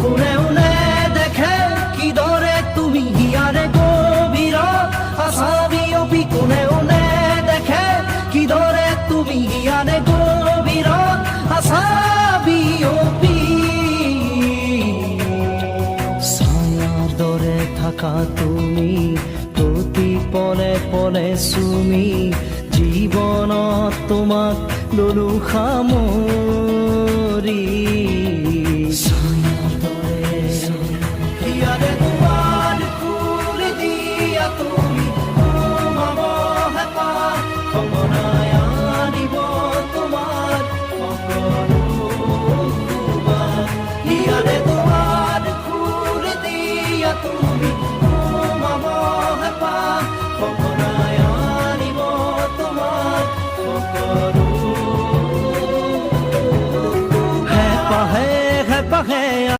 কোনেও নেদেখে কিদৰে তুমি হিয়াৰে গভীৰত আছা বিয়পি, কোনেও নেদেখে কিদৰে তুমি হিয়াৰে গভীৰত আছা বিয়পি। ছায়াৰ দৰে থাকা তুমি প্ৰতি পলে পলে চুমি, জীৱনত তোমাক ললো সামৰি। ছায়াৰ দৰে হিয়াৰে দুৱাৰ খুলি দিয়া তুমি, সোমাব হেঁপাহ সঘনাই আনিব তোমাৰ সকলো সুবাস। হিয়াৰে দুৱাৰ খুলি দিয়া তুমি,